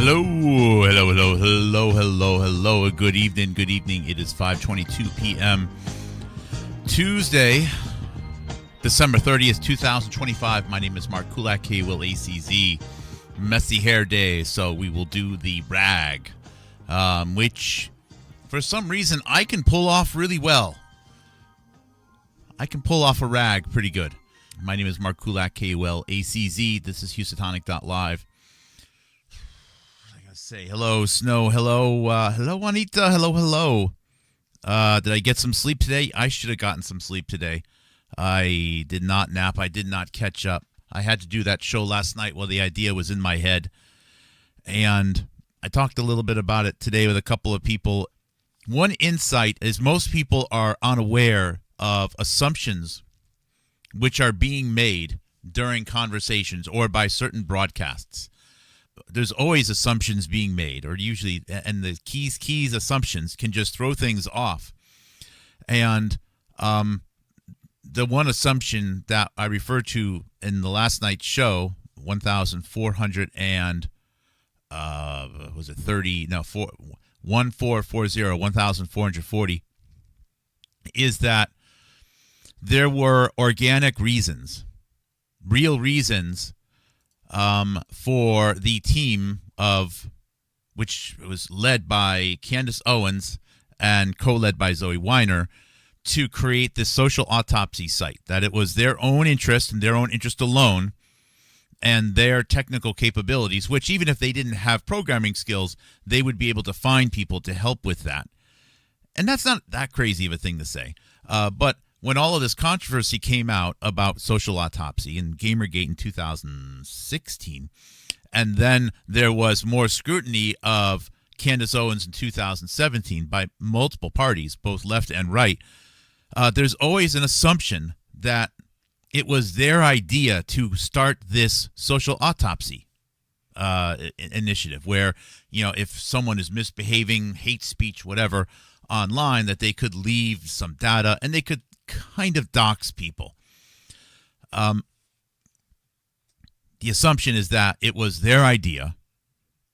Hello, hello, hello, hello, hello, hello. Good evening, good evening. It is 5:22 p.m. Tuesday, December 30th, 2025. My name is Mark Kulak, K-Will ACZ. Messy hair day, so we will do the rag, which for some reason I can pull off really well. I can pull off a rag pretty good. My name is Mark Kulak, K-Will ACZ. This is Houstonic.live. Say hello, Snow. Hello, hello, Juanita. Hello. Did I get some sleep today? I should have gotten some sleep today. I did not nap. I did not catch up. I had to do that show last night while the idea was in my head. And I talked a little bit about it today with a couple of people. One insight is most people are unaware of assumptions which are being made during conversations or by certain broadcasts. There's always assumptions being made, or usually, and the keys assumptions can just throw things off. And the one assumption that I referred to in the last night's show, 1,400 and was it 30? No, 1,440, is that there were organic reasons, real reasons. For the team of, which was led by Candace Owens and co-led by Zoe Weiner, to create this social autopsy site, that it was their own interest and their own interest alone and their technical capabilities, which even if they didn't have programming skills, they would be able to find people to help with that. And that's not that crazy of a thing to say. But when all of this controversy came out about social autopsy and Gamergate in 2016, and then there was more scrutiny of Candace Owens in 2017 by multiple parties, both left and right, there's always an assumption that it was their idea to start this social autopsy initiative where, you know, if someone is misbehaving, hate speech, whatever, online, that they could leave some data and they could kind of dox people. The assumption is that it was their idea.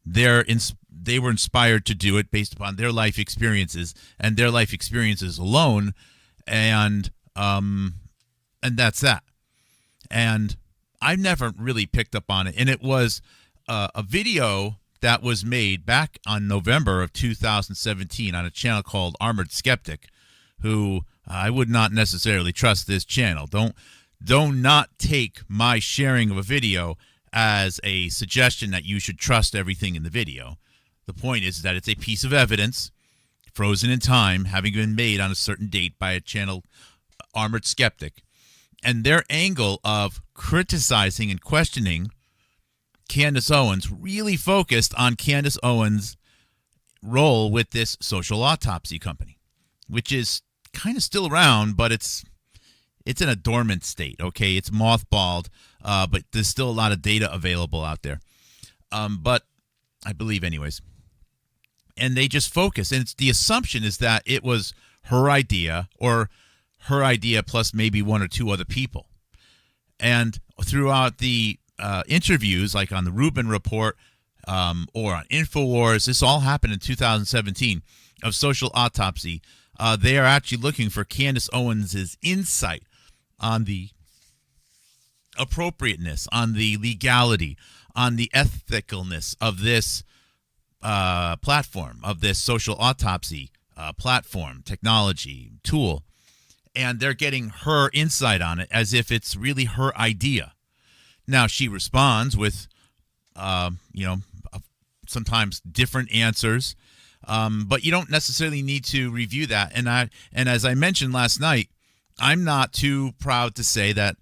They were inspired to do it based upon their life experiences and their life experiences alone, and that's that. And I've never really picked up on it. And it was a video that was made back on November of 2017 on a channel called Armored Skeptic, who I would not necessarily trust this channel. Don't not take my sharing of a video as a suggestion that you should trust everything in the video. The point is that it's a piece of evidence, frozen in time, having been made on a certain date by a channel, Armored Skeptic. And their angle of criticizing and questioning Candace Owens really focused on Candace Owens' role with this social autopsy company, which is kind of still around, but it's in a dormant state. Okay, it's mothballed, but there's still a lot of data available out there. But I believe, anyways, and they just focus, and the assumption is that it was her idea, or her idea plus maybe one or two other people. And throughout the interviews, like on the Rubin Report or on InfoWars, this all happened in 2017 of social autopsy. They are actually looking for Candace Owens' insight on the appropriateness, on the legality, on the ethicalness of this platform, of this social autopsy platform, technology, tool. And they're getting her insight on it as if it's really her idea. Now, she responds with, sometimes different answers. But you don't necessarily need to review that. And as I mentioned last night, I'm not too proud to say that.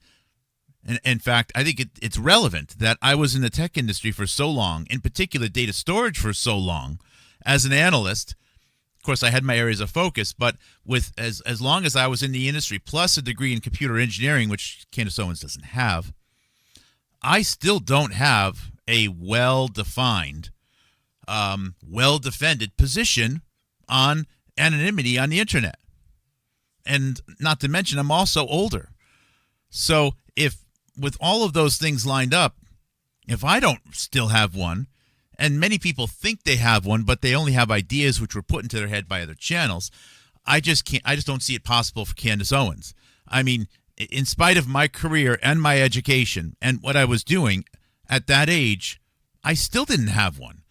In fact, I think it's relevant that I was in the tech industry for so long, in particular data storage for so long, as an analyst. Of course, I had my areas of focus, but with as long as I was in the industry, plus a degree in computer engineering, which Candace Owens doesn't have, I still don't have a well-defined, well-defended position on anonymity on the internet. And not to mention, I'm also older. So if with all of those things lined up, if I don't still have one, and many people think they have one, but they only have ideas which were put into their head by other channels. I just don't see it possible for Candace Owens. I mean, in spite of my career and my education and what I was doing at that age, I still didn't have one.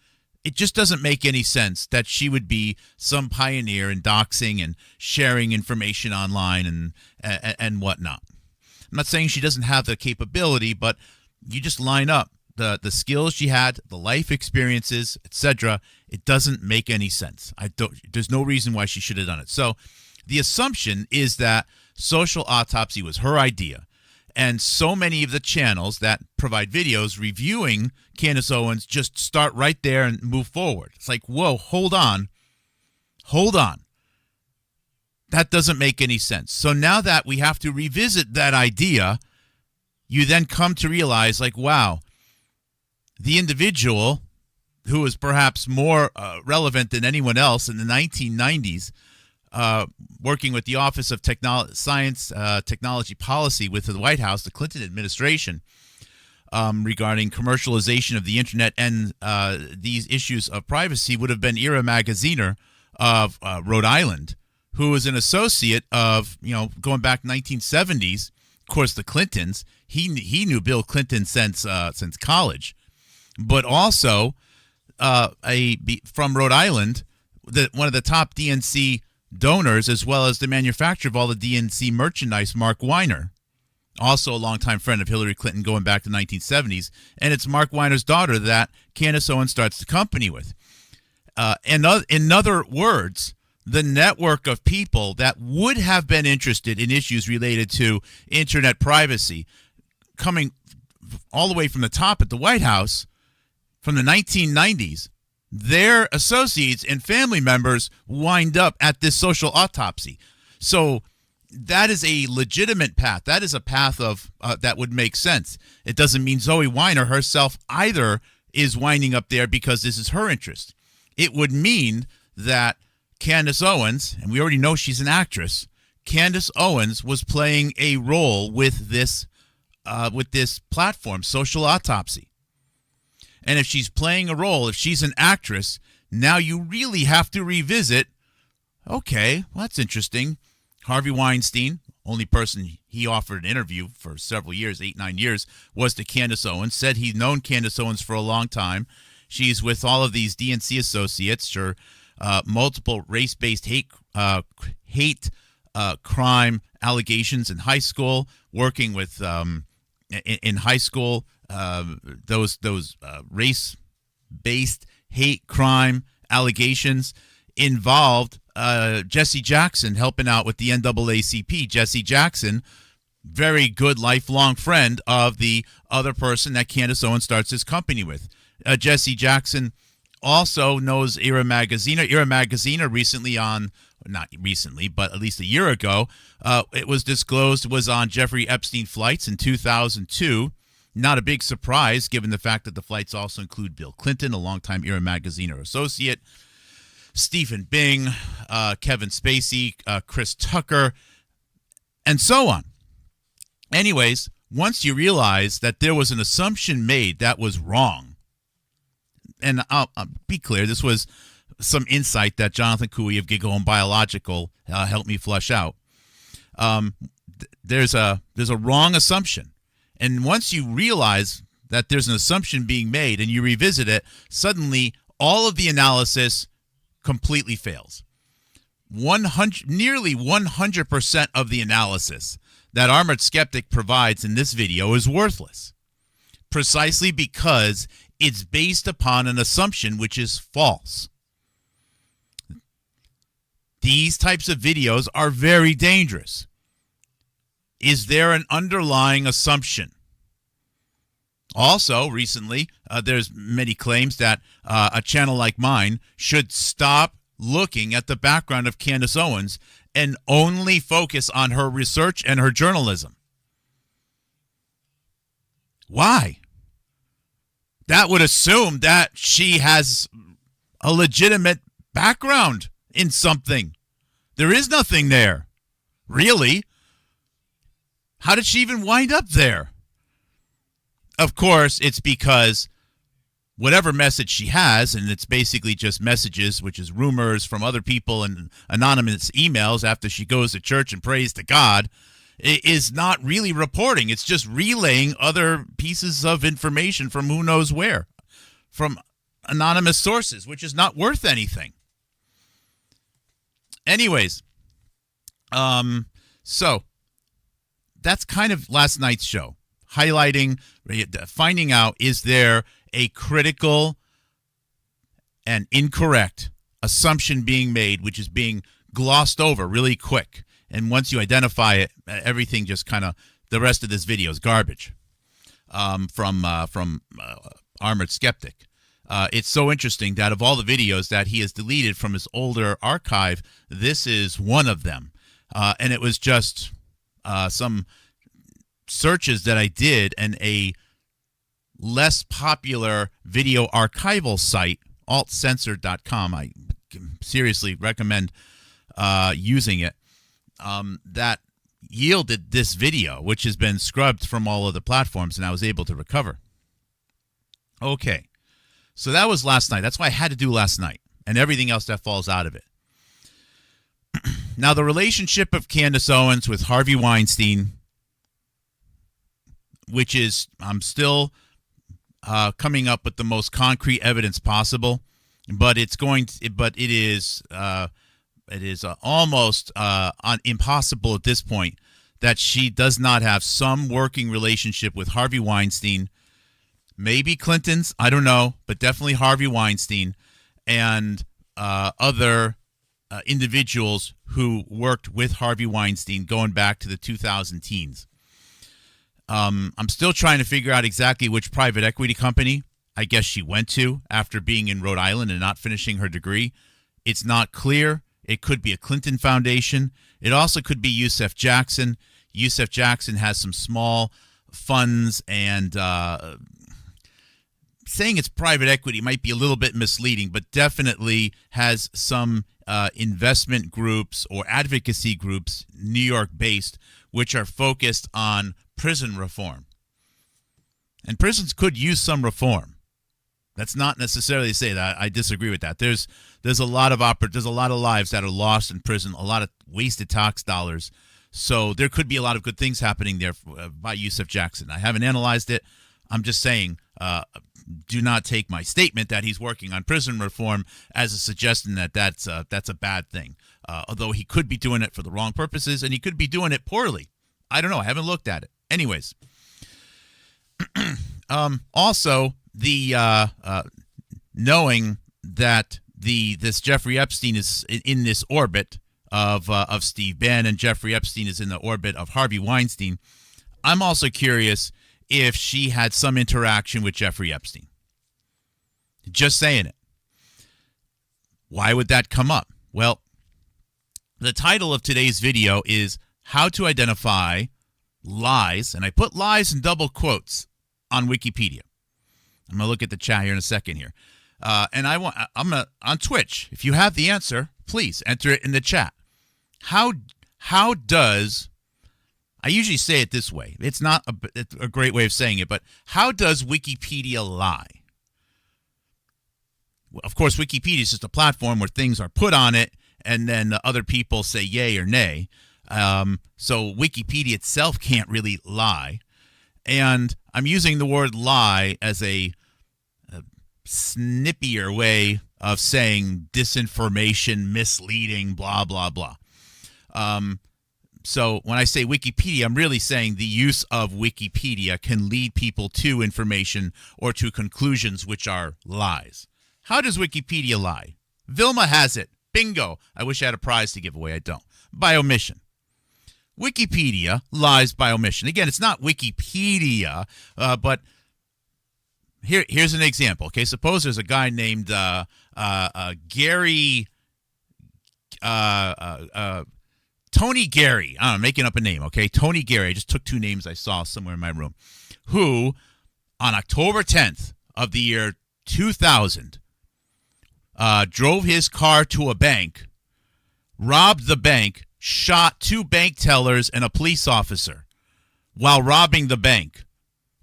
It just doesn't make any sense that she would be some pioneer in doxing and sharing information online and whatnot. I'm not saying she doesn't have the capability, but you just line up the skills she had, the life experiences, etc. It doesn't make any sense. There's no reason why she should have done it. So the assumption is that social autopsy was her idea. And so many of the channels that provide videos reviewing Candace Owens just start right there and move forward. It's like, whoa, hold on. That doesn't make any sense. So now that we have to revisit that idea, you then come to realize, like, wow, the individual who was perhaps more relevant than anyone else in the 1990s, working with the Office of Science, Technology Policy with the White House, the Clinton administration, regarding commercialization of the internet and these issues of privacy, would have been Ira Magaziner of Rhode Island, who was an associate of, going back 1970s. Of course, the Clintons. He knew Bill Clinton since college, but also from Rhode Island, one of the top DNC donors, as well as the manufacturer of all the DNC merchandise, Mark Weiner, also a longtime friend of Hillary Clinton going back to the 1970s. And it's Mark Weiner's daughter that Candace Owens starts the company with. In other words, the network of people that would have been interested in issues related to internet privacy, coming all the way from the top at the White House from the 1990s, their associates and family members wind up at this social autopsy. So that is a legitimate path. That is a path of that would make sense. It doesn't mean Zoe Weiner herself either is winding up there because this is her interest. It would mean that Candace Owens, and we already know she's an actress, Candace Owens was playing a role with this platform, Social Autopsy. And if she's playing a role, if she's an actress, now you really have to revisit, okay, well, that's interesting. Harvey Weinstein, only person he offered an interview for several years, 8-9 years, was to Candace Owens, said he'd known Candace Owens for a long time. She's with all of these DNC associates, her multiple race-based hate crime allegations in high school, working with in high school, those race-based hate crime allegations involved Jesse Jackson helping out with the NAACP. Jesse Jackson, very good lifelong friend of the other person that Candace Owens starts his company with. Jesse Jackson also knows Ira Magaziner. Ira Magaziner recently not recently, but at least a year ago, it was disclosed was on Jeffrey Epstein flights in 2002. Not a big surprise, given the fact that the flights also include Bill Clinton, a longtime Ira Magaziner associate, Stephen Bing, Kevin Spacey, Chris Tucker, and so on. Anyways, once you realize that there was an assumption made that was wrong, and I'll be clear, this was some insight that Jonathan Cooey of Giggle and Biological helped me flush out. There's a wrong assumption. And once you realize that there's an assumption being made and you revisit it, suddenly all of the analysis completely fails. Nearly 100% of the analysis that Armored Skeptic provides in this video is worthless, precisely because it's based upon an assumption which is false. These types of videos are very dangerous. Is there an underlying assumption? Also, recently, there's many claims that a channel like mine should stop looking at the background of Candace Owens and only focus on her research and her journalism. Why? That would assume that she has a legitimate background in something. There is nothing there. Really? How did she even wind up there? Of course, it's because whatever message she has, and it's basically just messages, which is rumors from other people and anonymous emails after she goes to church and prays to God, is not really reporting. It's just relaying other pieces of information from who knows where, from anonymous sources, which is not worth anything. Anyways, so that's kind of last night's show, highlighting, finding out, is there a critical and incorrect assumption being made, which is being glossed over really quick. And once you identify it, everything just kind of, the rest of this video is garbage from Armored Skeptic. It's so interesting that of all the videos that he has deleted from his older archive, this is one of them. And it was just some searches that I did, and a less popular video archival site, altcensor.com, I seriously recommend using it, that yielded this video, which has been scrubbed from all of the platforms, and I was able to recover. Okay, so that was last night. That's why I had to do last night, and everything else that falls out of it. Now, the relationship of Candace Owens with Harvey Weinstein, which is, I'm still coming up with the most concrete evidence possible, but it is almost impossible at this point that she does not have some working relationship with Harvey Weinstein. Maybe Clinton's, I don't know, but definitely Harvey Weinstein and other individuals who worked with Harvey Weinstein going back to the 2000 teens. I'm still trying to figure out exactly which private equity company I guess she went to after being in Rhode Island and not finishing her degree. It's not clear. It could be a Clinton Foundation. It also could be Yusef Jackson. Yusef Jackson has some small funds, and saying it's private equity might be a little bit misleading, but definitely has some investment groups or advocacy groups, New York-based, which are focused on prison reform. And prisons could use some reform. That's not necessarily to say that I disagree with that. There's a lot of lives that are lost in prison, a lot of wasted tax dollars. So there could be a lot of good things happening there by Yusef Jackson. I haven't analyzed it. I'm just saying, do not take my statement that he's working on prison reform as a suggestion that that's a bad thing. Although he could be doing it for the wrong purposes, and he could be doing it poorly. I don't know. I haven't looked at it. Anyways, also the knowing that this Jeffrey Epstein is in this orbit of Steve Bannon, and Jeffrey Epstein is in the orbit of Harvey Weinstein. I'm also curious if she had some interaction with Jeffrey Epstein. Just saying it. Why would that come up? Well, the title of today's video is How to Identify Lies, and I put lies in double quotes on Wikipedia. I'm going to look at the chat here in a second here. And I'm on Twitch. If you have the answer, please enter it in the chat. How does, I usually say it this way. It's not a great way of saying it, but how does Wikipedia lie? Well, of course, Wikipedia is just a platform where things are put on it, and then other people say yay or nay. So Wikipedia itself can't really lie. And I'm using the word lie as a snippier way of saying disinformation, misleading, blah, blah, blah. So when I say Wikipedia, I'm really saying the use of Wikipedia can lead people to information or to conclusions which are lies. How does Wikipedia lie? Vilma has it. Bingo. I wish I had a prize to give away. I don't. By omission. Wikipedia lies by omission. Again, it's not Wikipedia, but here's an example. Okay, suppose there's a guy named Gary, Tony Gary. I'm making up a name. Okay, Tony Gary. I just took two names I saw somewhere in my room. Who, on October 10th of the year 2000, drove his car to a bank, robbed the bank, shot two bank tellers and a police officer while robbing the bank.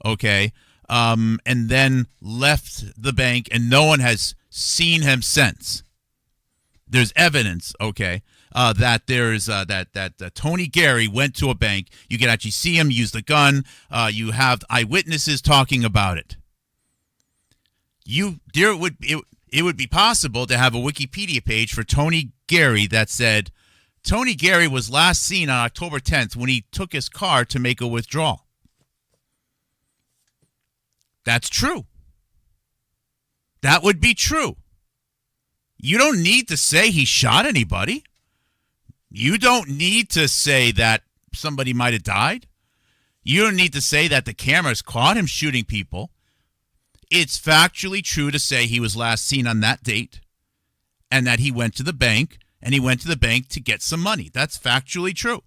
Okay. and then left the bank, and no one has seen him since. There's evidence, okay, that there's that Tony Gary went to a bank. You can actually see him use the gun. You have eyewitnesses talking about it. It would be possible to have a Wikipedia page for Tony Gary that said Tony Gary was last seen on October 10th when he took his car to make a withdrawal. That's true. That would be true. You don't need to say he shot anybody. You don't need to say that somebody might have died. You don't need to say that the cameras caught him shooting people. It's factually true to say he was last seen on that date and that he went to the bank, and he went to the bank to get some money. That's factually true.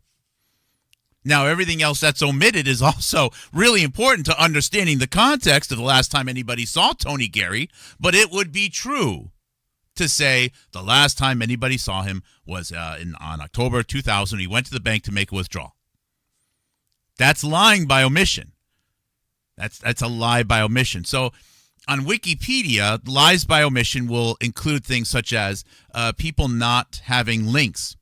Now, everything else that's omitted is also really important to understanding the context of the last time anybody saw Tony Gary, but it would be true to say the last time anybody saw him was on October 2000. He went to the bank to make a withdrawal. That's lying by omission. That's a lie by omission. So on Wikipedia, lies by omission will include things such as people not having links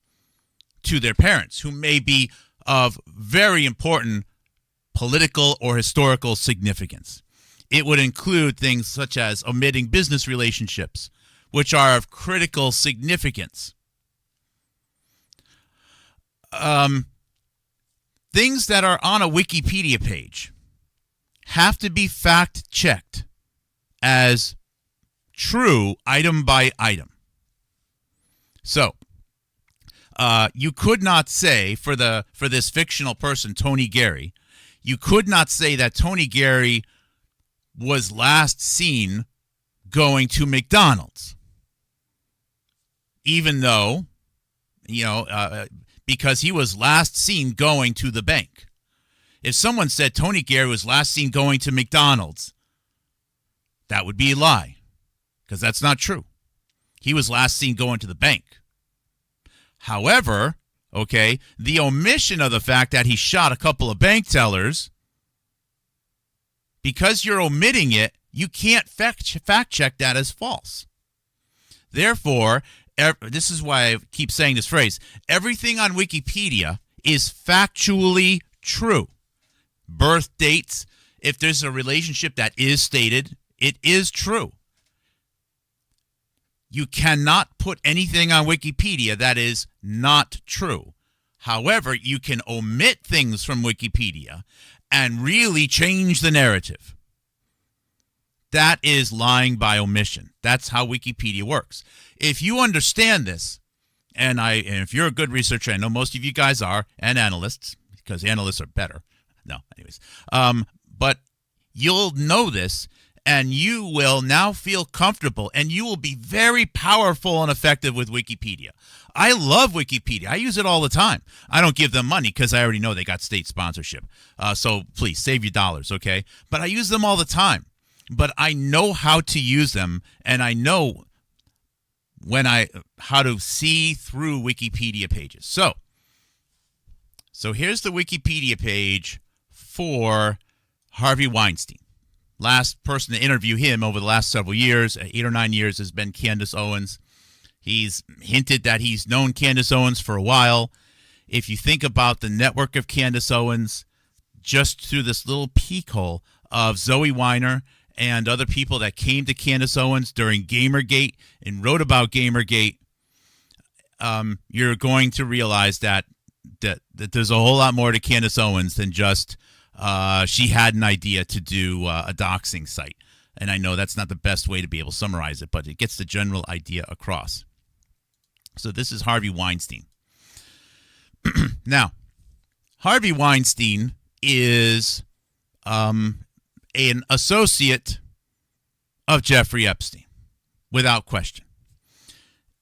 to their parents who may be of very important political or historical significance. It would include things such as omitting business relationships, which are of critical significance. Things that are on a Wikipedia page have to be fact-checked as true item by item. So, you could not say for this fictional person, Tony Gary, you could not say that Tony Gary was last seen going to McDonald's, even though, because he was last seen going to the bank. If someone said Tony Gary was last seen going to McDonald's, that would be a lie, because that's not true. He was last seen going to the bank. However, the omission of the fact that he shot a couple of bank tellers, because you're omitting it, you can't fact check that as false. Therefore, this is why I keep saying this phrase, everything on Wikipedia is factually true. Birth dates, if there's a relationship that is stated, it is true. You cannot put anything on Wikipedia that is not true. However, you can omit things from Wikipedia and really change the narrative. That is lying by omission. That's how Wikipedia works. If you understand this, and if you're a good researcher, I know most of you guys are, and analysts, because analysts are better. No, anyways. But you'll know this, and you will now feel comfortable, and you will be very powerful and effective with Wikipedia. I love Wikipedia. I use it all the time. I don't give them money because I already know they got state sponsorship. So please, save your dollars, okay? But I use them all the time. But I know how to use them, and I know how to see through Wikipedia pages. So here's the Wikipedia page for Harvey Weinstein. Last person to interview him over the last several years, 8 or 9 years, has been Candace Owens. He's hinted that he's known Candace Owens for a while. If you think about the network of Candace Owens, just through this little peek hole of Zoe Weiner and other people that came to Candace Owens during Gamergate and wrote about Gamergate, you're going to realize that there's a whole lot more to Candace Owens than just she had an idea to do a doxing site. And I know that's not the best way to be able to summarize it, but it gets the general idea across. So this is Harvey Weinstein. Now, Harvey Weinstein is an associate of Jeffrey Epstein, without question.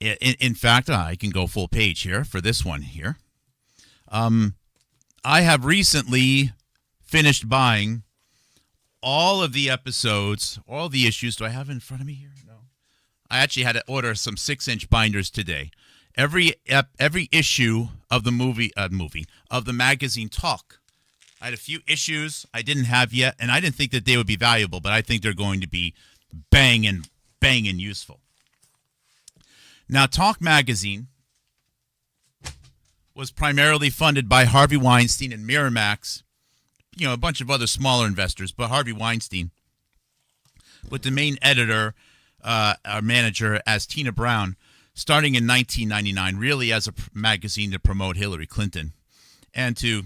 In fact, I can go full page here for this one here. I have recently finished buying all of the episodes, all the issues. Do I have it in front of me here? No. I actually had to order some 6-inch binders today. Every issue of the of the magazine Talk I had a few issues I didn't have yet, and I didn't think that they would be valuable, but I think they're going to be banging useful. Now, Talk Magazine was primarily funded by Harvey Weinstein and Miramax, a bunch of other smaller investors, but Harvey Weinstein, with the main editor, our manager, as Tina Brown, starting in 1999, really as a magazine to promote Hillary Clinton and to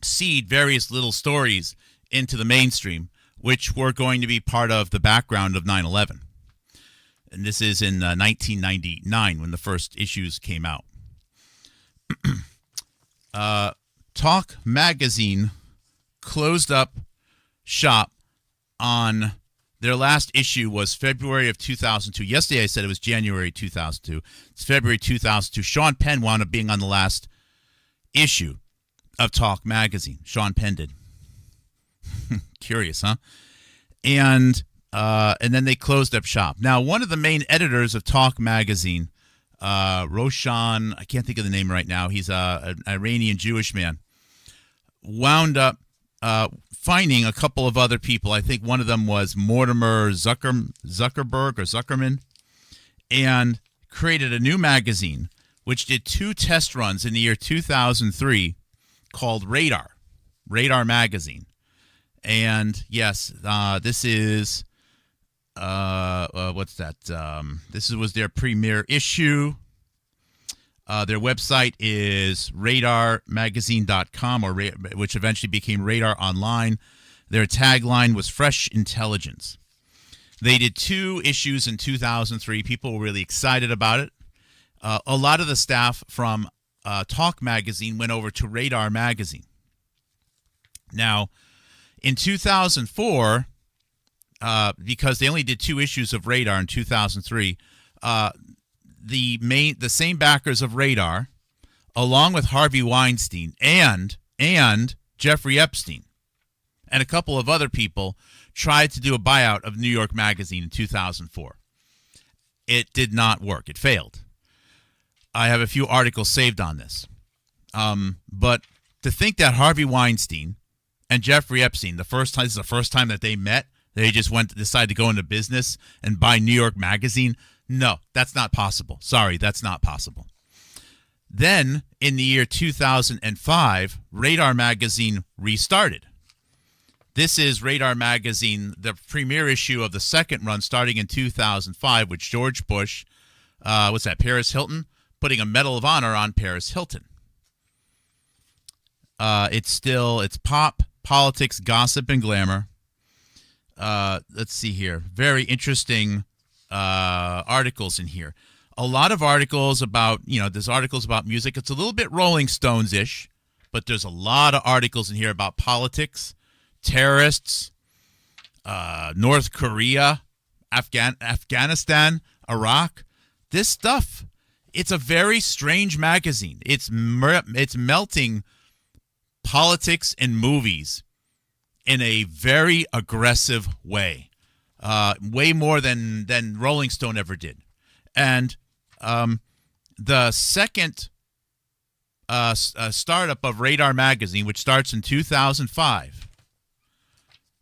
seed various little stories into the mainstream, which were going to be part of the background of 9/11. And this is in 1999 when the first issues came out. Talk Magazine closed up shop on their last issue was February of 2002. Yesterday I said it was January 2002. It's February 2002. Sean Penn wound up being on the last issue of Talk Magazine. Sean Penn did. Curious, huh? And then they closed up shop. Now, one of the main editors of Talk Magazine, Roshan, I can't think of the name right now. He's an Iranian Jewish man. Wound up finding a couple of other people. I think one of them was Mortimer Zuckerberg or Zuckerman, and created a new magazine, which did 2 test runs in the year 2003 called Radar Magazine. And yes, this is, what's that? This was their premiere issue. Their website is radarmagazine.com, which eventually became Radar Online. Their tagline was Fresh Intelligence. They did 2 issues in 2003. People were really excited about it. A lot of the staff from Talk Magazine went over to Radar Magazine. Now, in 2004, because they only did 2 issues of Radar in 2003, the same backers of Radar, along with Harvey Weinstein and Jeffrey Epstein, and a couple of other people, tried to do a buyout of New York Magazine in 2004. It did not work. It failed. I have a few articles saved on this. But to think that Harvey Weinstein and Jeffrey Epstein, this is the first time that they met, they just decided to go into business and buy New York Magazine. No, that's not possible. Sorry, that's not possible. Then, in the year 2005, Radar Magazine restarted. This is Radar Magazine, the premiere issue of the second run, starting in 2005, with George Bush, Paris Hilton, putting a Medal of Honor on Paris Hilton. It's pop, politics, gossip, and glamour. Let's see here. Very interesting articles in here. A lot of articles about, there's articles about music. It's a little bit Rolling Stones-ish, but there's a lot of articles in here about politics, terrorists, North Korea, Afghanistan, Iraq. This stuff, it's a very strange magazine. It's melting politics and movies in a very aggressive way. Way more than Rolling Stone ever did. And the second startup of Radar Magazine, which starts in 2005.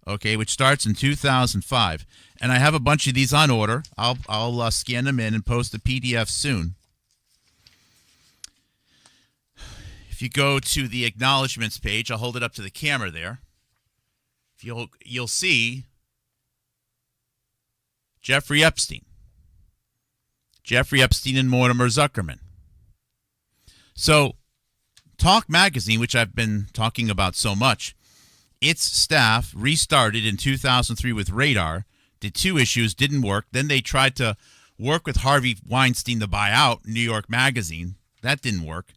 Okay, which starts in 2005. And I have a bunch of these on order. I'll scan them in and post the PDF soon. If you go to the acknowledgments page, I'll hold it up to the camera there. You'll see Jeffrey Epstein and Mortimer Zuckerman. So, Talk Magazine, which I've been talking about so much, its staff restarted in 2003 with Radar, did 2 issues, didn't work. Then they tried to work with Harvey Weinstein to buy out New York Magazine. That didn't work.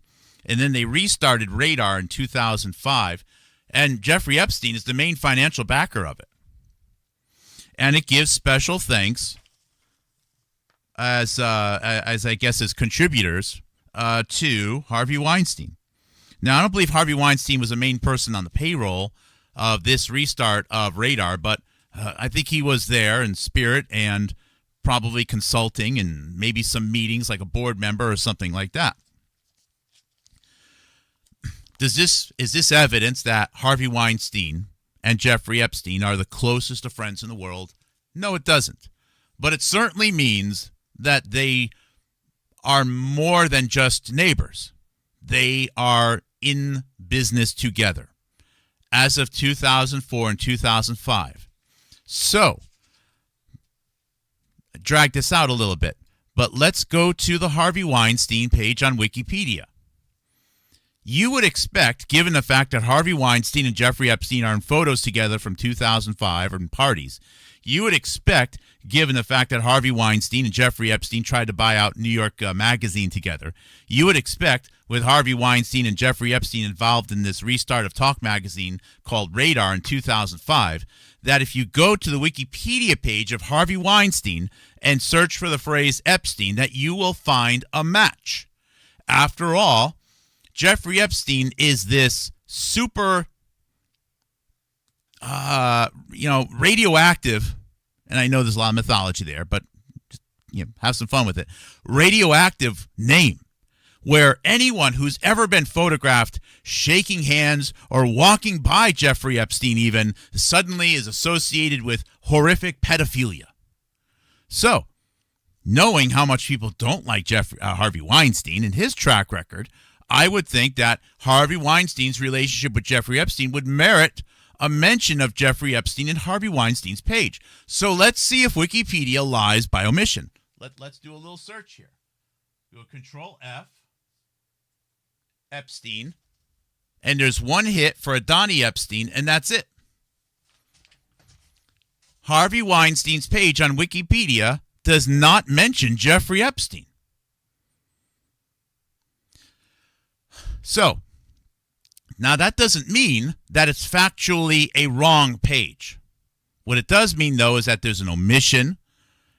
And then they restarted Radar in 2005, and Jeffrey Epstein is the main financial backer of it. And it gives special thanks as I guess as contributors to Harvey Weinstein. Now, I don't believe Harvey Weinstein was the main person on the payroll of this restart of Radar, but I think he was there in spirit and probably consulting and maybe some meetings like a board member or something like that. Is this evidence that Harvey Weinstein and Jeffrey Epstein are the closest of friends in the world? No, it doesn't. But it certainly means that they are more than just neighbors. They are in business together as of 2004 and 2005. So, drag this out a little bit, but let's go to the Harvey Weinstein page on Wikipedia. You would expect, given the fact that Harvey Weinstein and Jeffrey Epstein are in photos together from 2005 or in parties, you would expect, given the fact that Harvey Weinstein and Jeffrey Epstein tried to buy out New York Magazine together, you would expect, with Harvey Weinstein and Jeffrey Epstein involved in this restart of Talk Magazine called Radar in 2005, that if you go to the Wikipedia page of Harvey Weinstein and search for the phrase Epstein, that you will find a match. After all, Jeffrey Epstein is this super, radioactive, and I know there's a lot of mythology there, but just, have some fun with it, radioactive name, where anyone who's ever been photographed shaking hands or walking by Jeffrey Epstein even suddenly is associated with horrific pedophilia. So, knowing how much people don't like Harvey Weinstein and his track record, I would think that Harvey Weinstein's relationship with Jeffrey Epstein would merit a mention of Jeffrey Epstein in Harvey Weinstein's page. So let's see if Wikipedia lies by omission. Let's do a little search here. Do a Control F, Epstein, and there's one hit for Adani Epstein, and that's it. Harvey Weinstein's page on Wikipedia does not mention Jeffrey Epstein. So, now that doesn't mean that it's factually a wrong page. What it does mean, though, is that there's an omission,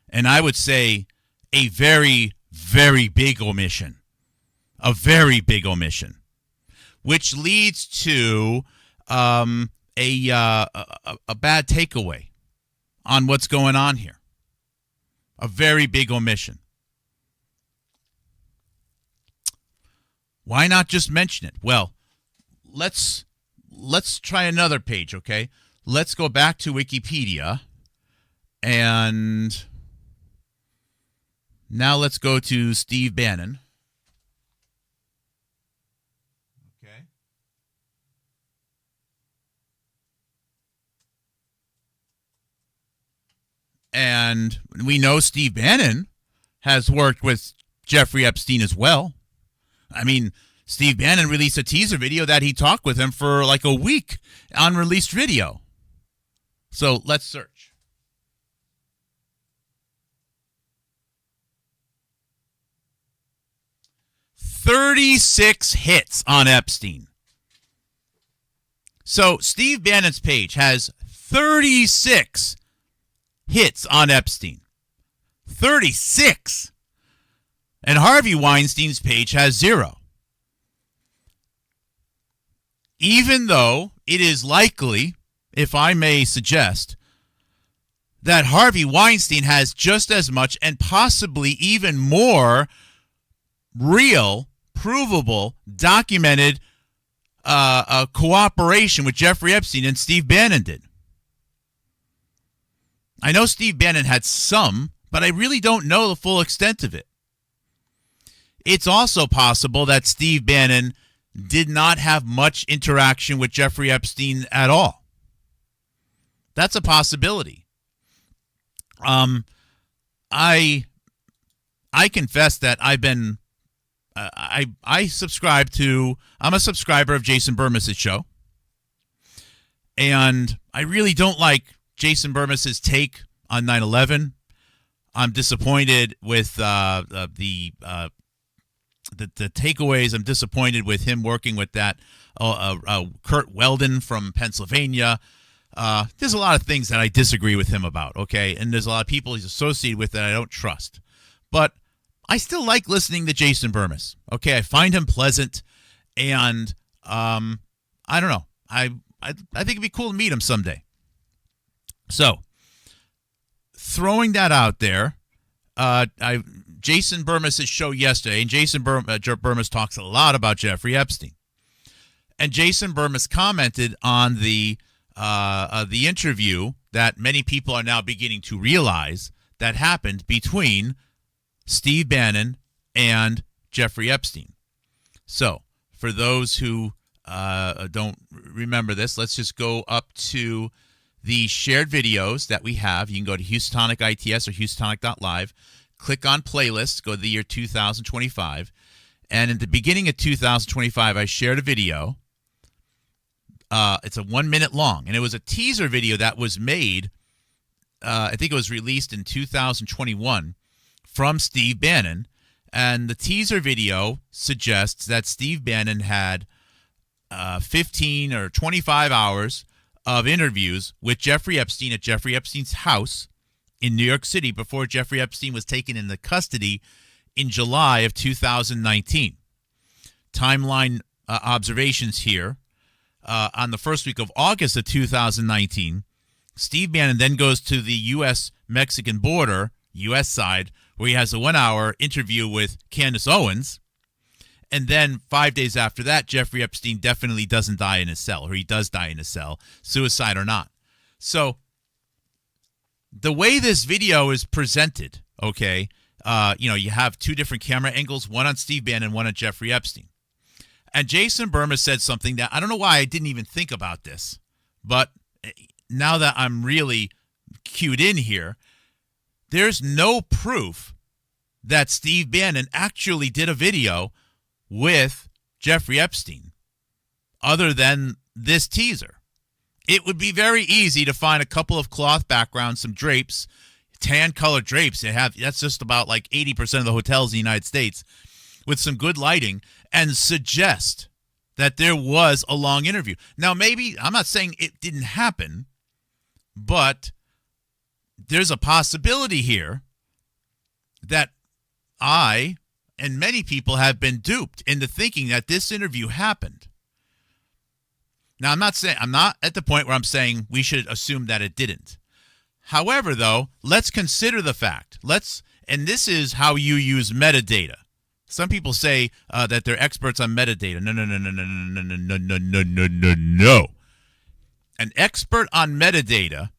and I would say a very, very big omission. A very big omission, which leads to a bad takeaway on what's going on here. A very big omission. Why not just mention it? Well, let's try another page, okay? Let's go back to Wikipedia, and now let's go to Steve Bannon. Okay. And we know Steve Bannon has worked with Jeffrey Epstein as well. I mean, Steve Bannon released a teaser video that he talked with him for like a week, unreleased video. So let's search. "36 hits on Epstein." So Steve Bannon's page has 36 hits on Epstein. 36. And Harvey Weinstein's page has 0. Even though it is likely, if I may suggest, that Harvey Weinstein has just as much and possibly even more real, provable, documented cooperation with Jeffrey Epstein than Steve Bannon did. I know Steve Bannon had some, but I really don't know the full extent of it. It's also possible that Steve Bannon did not have much interaction with Jeffrey Epstein at all. That's a possibility. I confess that I've been I subscribe to, I'm a subscriber of Jason Bermas's show, and I really don't like Jason Bermas's take on 9/11. I'm disappointed with the takeaways. I'm disappointed with him working with that Kurt Weldon from Pennsylvania. There's a lot of things that I disagree with him about, okay? And there's a lot of people he's associated with that I don't trust. But I still like listening to Jason Bermas, okay? I find him pleasant, and I don't know. I think it'd be cool to meet him someday. So, throwing that out there, Jason Bermas' show yesterday, and Jason Bermas talks a lot about Jeffrey Epstein. And Jason Burmis commented on the interview that many people are now beginning to realize that happened between Steve Bannon and Jeffrey Epstein. So, for those who don't remember this, let's just go up to the shared videos that we have. You can go to Houstonic ITS or Houstonic.live, click on playlists, go to the year 2025, and at the beginning of 2025, I shared a video. It's a 1 minute long, and it was a teaser video that was made, I think it was released in 2021 from Steve Bannon, and the teaser video suggests that Steve Bannon had 15 or 25 hours of interviews with Jeffrey Epstein at Jeffrey Epstein's house in New York City before Jeffrey Epstein was taken into custody in July of 2019. Timeline observations here. On the first week of August of 2019, Steve Bannon then goes to the U.S.-Mexican border, U.S. side, where he has a 1 hour interview with Candace Owens. And then 5 days after that, Jeffrey Epstein definitely doesn't die in his cell, or he does die in his cell, suicide or not. So the way this video is presented, okay, you have two different camera angles, one on Steve Bannon, one on Jeffrey Epstein. And Jason Burmis said something that I don't know why I didn't even think about this, but now that I'm really cued in here, there's no proof that Steve Bannon actually did a video with Jeffrey Epstein other than this teaser. It would be very easy to find a couple of cloth backgrounds, some drapes, tan-colored drapes. That's just about like 80% of the hotels in the United States, with some good lighting, and suggest that there was a long interview. Now, maybe, I'm not saying it didn't happen, but there's a possibility here that I and many people have been duped into thinking that this interview happened. Now, I'm not at the point where I'm saying we should assume that it didn't. However, though, let's consider the fact. And this is how you use metadata. Some people say that they're experts on metadata. No. An expert on metadata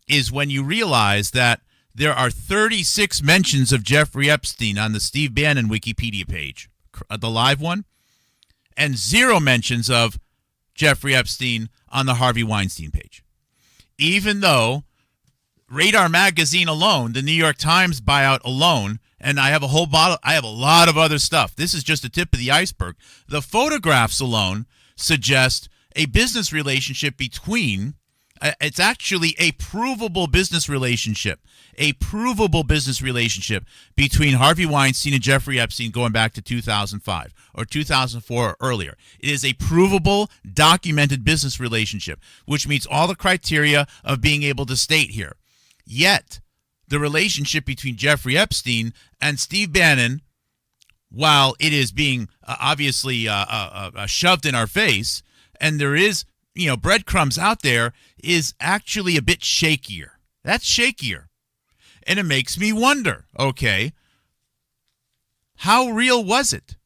is when you realize that there are 36 mentions of Jeffrey Epstein on the Steve Bannon Wikipedia page, the live one, and 0 mentions of Jeffrey Epstein on the Harvey Weinstein page. Even though Radar Magazine alone, the New York Times buyout alone, and I have a lot of other stuff. This is just the tip of the iceberg. The photographs alone suggest a business relationship between, it's actually a provable business relationship between Harvey Weinstein and Jeffrey Epstein going back to 2005 or 2004 or earlier. It is a provable, documented business relationship, which meets all the criteria of being able to state here. Yet, the relationship between Jeffrey Epstein and Steve Bannon, while it is being obviously shoved in our face, and there is breadcrumbs out there, is actually a bit shakier. That's shakier. And it makes me wonder, okay, how real was it?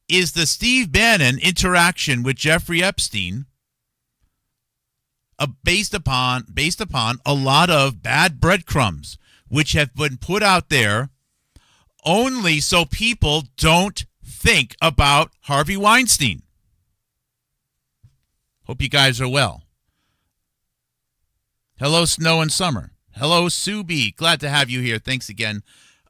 Is the Steve Bannon interaction with Jeffrey Epstein based upon a lot of bad breadcrumbs, which have been put out there only so people don't think about Harvey Weinstein? Hope you guys are well. Hello, Snow and Summer. Hello, Sue B. Glad to have you here. Thanks again.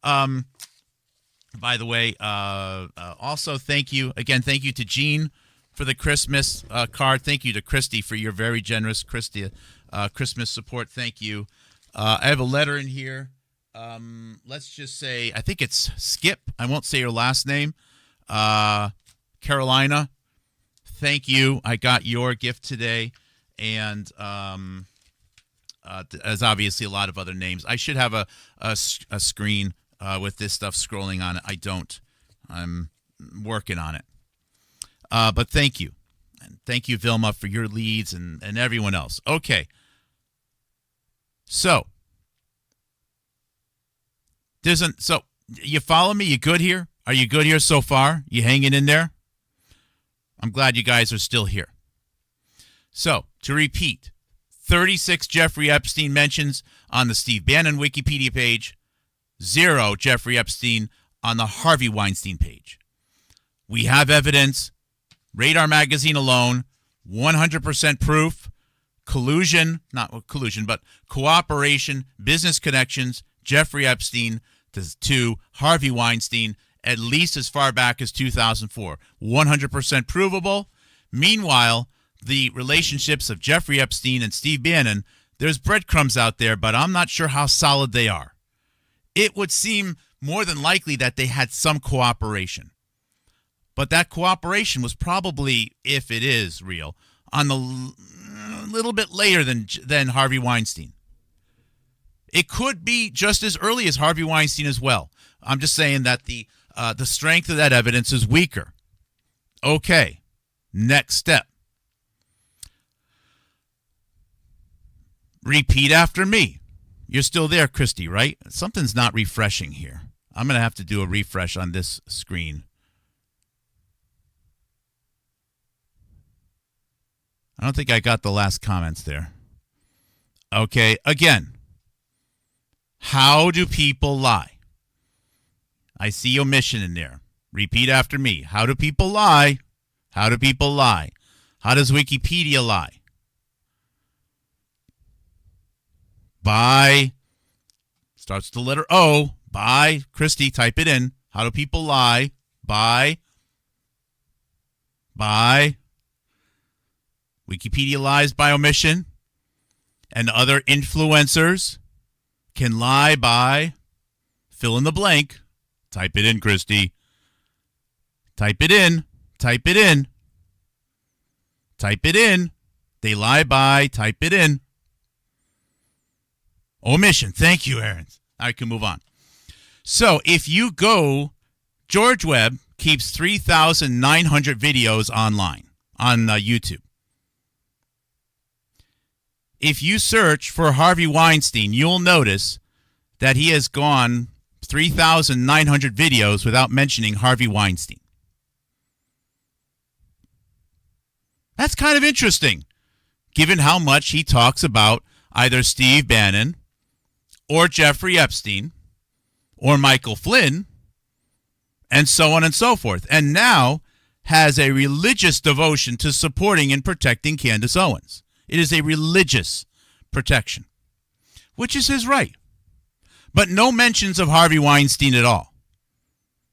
By the way, also thank you to Jean for the Christmas card. Thank you to Christy for your very generous Christmas support. Thank you. I have a letter in here. Let's just say, I think it's Skip. I won't say your last name. Carolina. Thank you. I got your gift today. And as obviously a lot of other names. I should have a screen with this stuff scrolling on it. I don't. I'm working on it. But thank you. And thank you, Vilma, for your leads and everyone else. Okay. So, you follow me? You good here? Are you good here so far? You hanging in there? I'm glad you guys are still here. So, to repeat, 36 Jeffrey Epstein mentions on the Steve Bannon Wikipedia page, 0 Jeffrey Epstein on the Harvey Weinstein page. We have evidence, Radar Magazine alone, 100% proof, collusion, not collusion, but cooperation, business connections, Jeffrey Epstein to Harvey Weinstein, at least as far back as 2004. 100% provable. Meanwhile, the relationships of Jeffrey Epstein and Steve Bannon, there's breadcrumbs out there, but I'm not sure how solid they are. It would seem more than likely that they had some cooperation. But that cooperation was probably, if it is real, on the little bit later than Harvey Weinstein. It could be just as early as Harvey Weinstein as well. I'm just saying that the strength of that evidence is weaker. Okay, next step. Repeat after me. You're still there, Christy, right? Something's not refreshing here. I'm going to have to do a refresh on this screen. I don't think I got the last comments there. Okay, again. How do people lie? I see omission in there. Repeat after me. How do people lie? How do people lie? How does Wikipedia lie? By, starts the letter O, by, Christy, type it in. How do people lie? By, Wikipedia lies by omission, and other influencers can lie by, fill in the blank. Type it in, Christy. Type it in. Type it in. Type it in. They lie by, type it in. Omission. Thank you, Aaron. I can move on. So if you go, George Webb keeps 3,900 videos online on YouTube. If you search for Harvey Weinstein, you'll notice that he has gone 3,900 videos without mentioning Harvey Weinstein. That's kind of interesting, given how much he talks about either Steve Bannon or Jeffrey Epstein or Michael Flynn and so on and so forth, and now has a religious devotion to supporting and protecting Candace Owens. It is a religious protection, which is his right. But no mentions of Harvey Weinstein at all.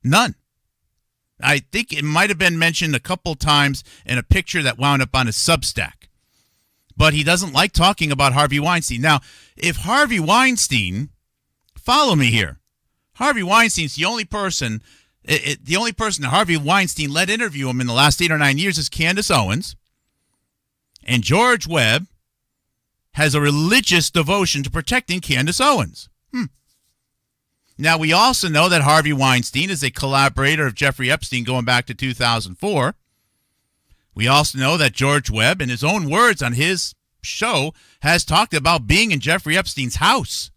None. I think it might have been mentioned a couple times in a picture that wound up on his Substack. But he doesn't like talking about Harvey Weinstein. Now, if Harvey Weinstein, follow me here, Harvey Weinstein's the only person that Harvey Weinstein let interview him in the last 8 or 9 years is Candace Owens. And George Webb has a religious devotion to protecting Candace Owens. Now, we also know that Harvey Weinstein is a collaborator of Jeffrey Epstein going back to 2004. We also know that George Webb, in his own words on his show, has talked about being in Jeffrey Epstein's house.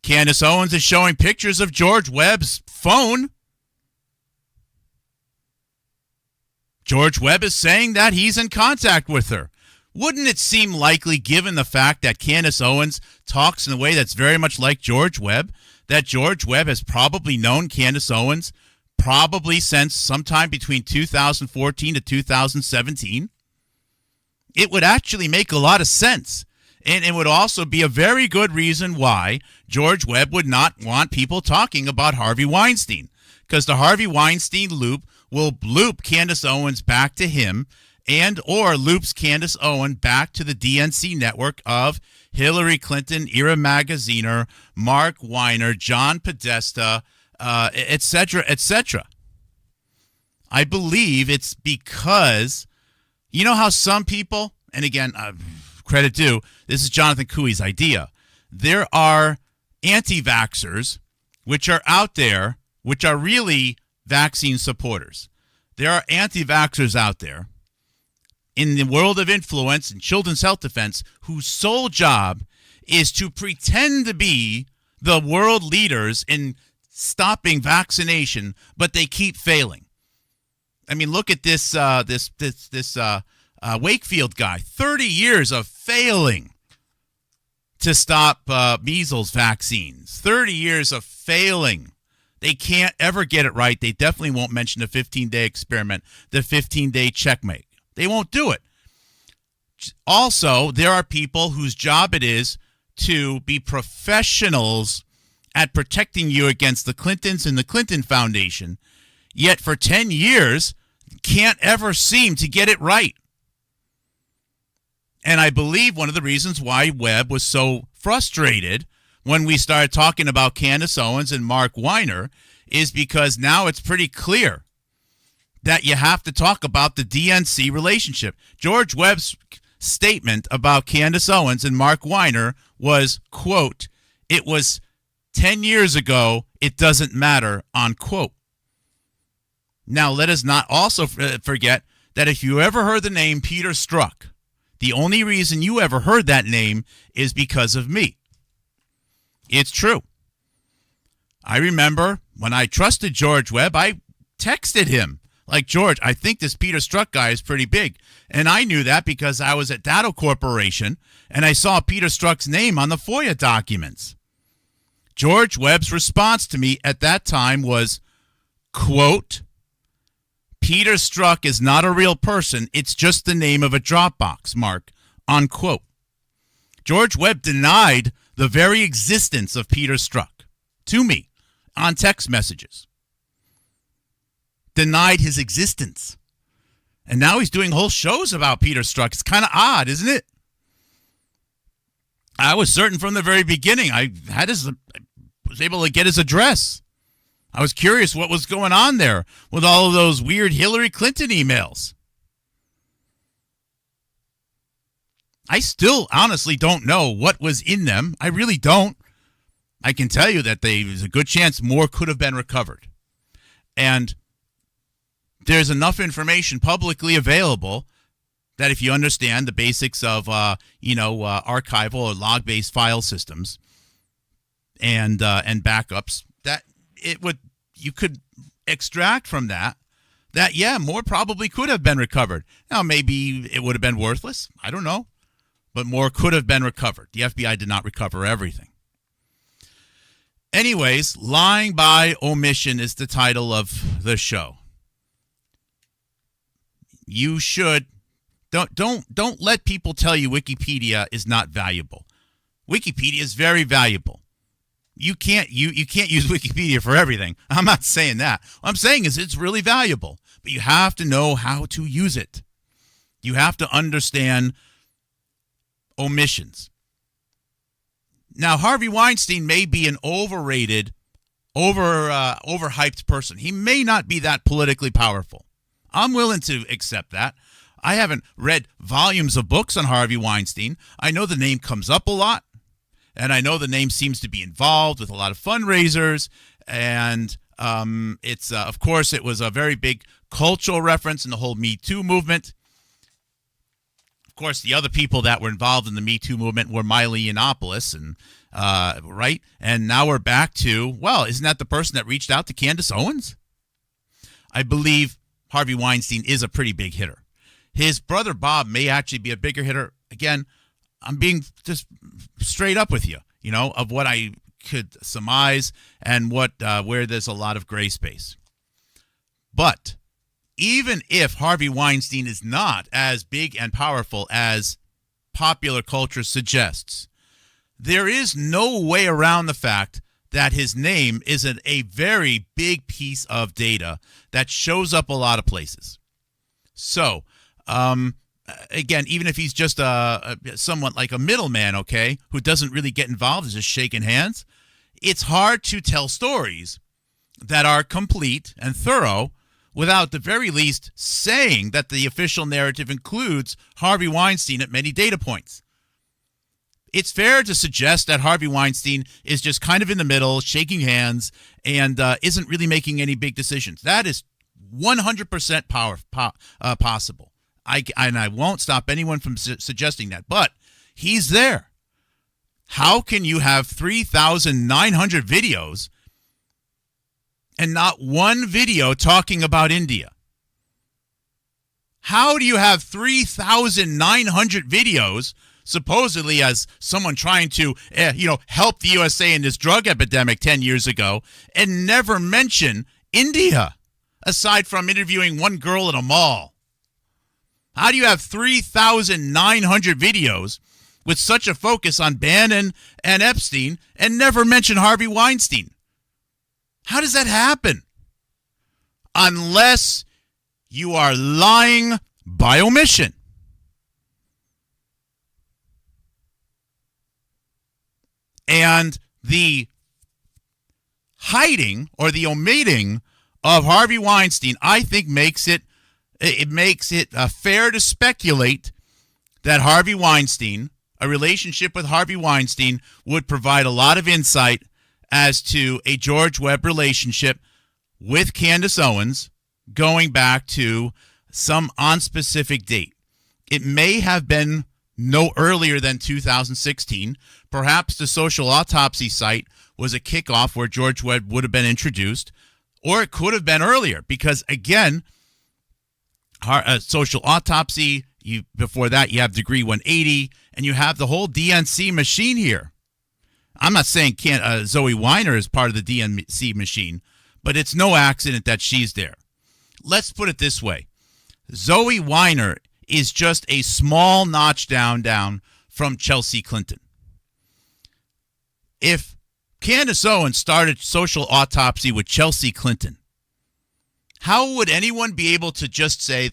Candace Owens is showing pictures of George Webb's phone. George Webb is saying that he's in contact with her. Wouldn't it seem likely, given the fact that Candace Owens talks in a way that's very much like George Webb, that George Webb has probably known Candace Owens probably since sometime between 2014 to 2017? It would actually make a lot of sense. And it would also be a very good reason why George Webb would not want people talking about Harvey Weinstein. Because the Harvey Weinstein loop will loop Candace Owens back to him and or loops Candace Owens back to the DNC network of Hillary Clinton, Era Magaziner, Mark Weiner, John Podesta, etc., etc. I believe it's because, you know how some people, and again, credit due, this is Jonathan Cooey's idea, there are anti-vaxxers which are out there, which are really vaccine supporters. There are anti-vaxxers out there in the world of influence and children's health defense whose sole job is to pretend to be the world leaders in stopping vaccination, but they keep failing. I mean, look at this Wakefield guy. 30 years of failing to stop measles vaccines. 30 years of failing. They can't ever get it right. They definitely won't mention the 15-day experiment, the 15-day checkmate. They won't do it. Also, there are people whose job it is to be professionals at protecting you against the Clintons and the Clinton Foundation, yet for 10 years can't ever seem to get it right. And I believe one of the reasons why Webb was so frustrated when we started talking about Candace Owens and Mark Weiner is because now it's pretty clear that you have to talk about the DNC relationship. George Webb's statement about Candace Owens and Mark Weiner was, quote, "It was 10 years ago, it doesn't matter," unquote. Now, let us not also forget that if you ever heard the name Peter Strzok, the only reason you ever heard that name is because of me. It's true. I remember when I trusted George Webb, I texted him, like, "George, I think this Peter Strzok guy is pretty big." And I knew that because I was at Datto Corporation and I saw Peter Strzok's name on the FOIA documents. George Webb's response to me at that time was, quote, "Peter Strzok is not a real person. It's just the name of a Dropbox, Mark," unquote. George Webb denied the very existence of Peter Strzok to me on text messages. Denied his existence. And now he's doing whole shows about Peter Strzok. It's kind of odd, isn't it? I was certain from the very beginning. I was able to get his address. I was curious what was going on there with all of those weird Hillary Clinton emails. I still honestly don't know what was in them. I really don't. I can tell you that there's a good chance more could have been recovered. And there's enough information publicly available that if you understand the basics of, archival or log-based file systems and backups, that you could extract from that, yeah, more probably could have been recovered. Now, maybe it would have been worthless. I don't know. But more could have been recovered. The FBI did not recover everything. Anyways, lying by omission is the title of the show. You should don't let people tell you Wikipedia is not valuable. Wikipedia is very valuable. You can't use Wikipedia for everything. I'm not saying that. What I'm saying is it's really valuable, but you have to know how to use it. You have to understand omissions. Now, Harvey Weinstein may be an overrated, overhyped person. He may not be that politically powerful. I'm willing to accept that. I haven't read volumes of books on Harvey Weinstein. I know the name comes up a lot, and I know the name seems to be involved with a lot of fundraisers, and of course, it was a very big cultural reference in the whole Me Too movement. Of course, the other people that were involved in the Me Too movement were Miley Yiannopoulos, and right? And now we're back to, well, isn't that the person that reached out to Candace Owens? I believe Harvey Weinstein is a pretty big hitter. His brother Bob may actually be a bigger hitter. Again, I'm being just straight up with you, of what I could surmise and where there's a lot of gray space. But even if Harvey Weinstein is not as big and powerful as popular culture suggests, there is no way around the fact that his name is a very big piece of data that shows up a lot of places. So, again, even if he's just somewhat like a middleman, okay, who doesn't really get involved, is just shaking hands, it's hard to tell stories that are complete and thorough without at the very least saying that the official narrative includes Harvey Weinstein at many data points. It's fair to suggest that Harvey Weinstein is just kind of in the middle, shaking hands, and isn't really making any big decisions. That is 100% possible. I won't stop anyone from suggesting that, but he's there. How can you have 3,900 videos and not one video talking about India? How do you have 3,900 videos, supposedly as someone trying to, help the USA in this drug epidemic 10 years ago, and never mention India, aside from interviewing one girl at a mall? How do you have 3,900 videos with such a focus on Bannon and Epstein and never mention Harvey Weinstein? How does that happen? Unless you are lying by omission. And the hiding or the omitting of Harvey Weinstein, I think, makes it fair to speculate that Harvey Weinstein, a relationship with Harvey Weinstein, would provide a lot of insight as to a George Webb relationship with Candace Owens going back to some unspecific date. It may have been no earlier than 2016. Perhaps the social autopsy site was a kickoff where George Webb would have been introduced, or it could have been earlier because, again, social autopsy, before that you have Degree 180, and you have the whole DNC machine here. I'm not saying Zoe Weiner is part of the DNC machine, but it's no accident that she's there. Let's put it this way. Zoe Weiner is just a small notch down from Chelsea Clinton. If Candace Owens started social autopsy with Chelsea Clinton, how would anyone be able to just say,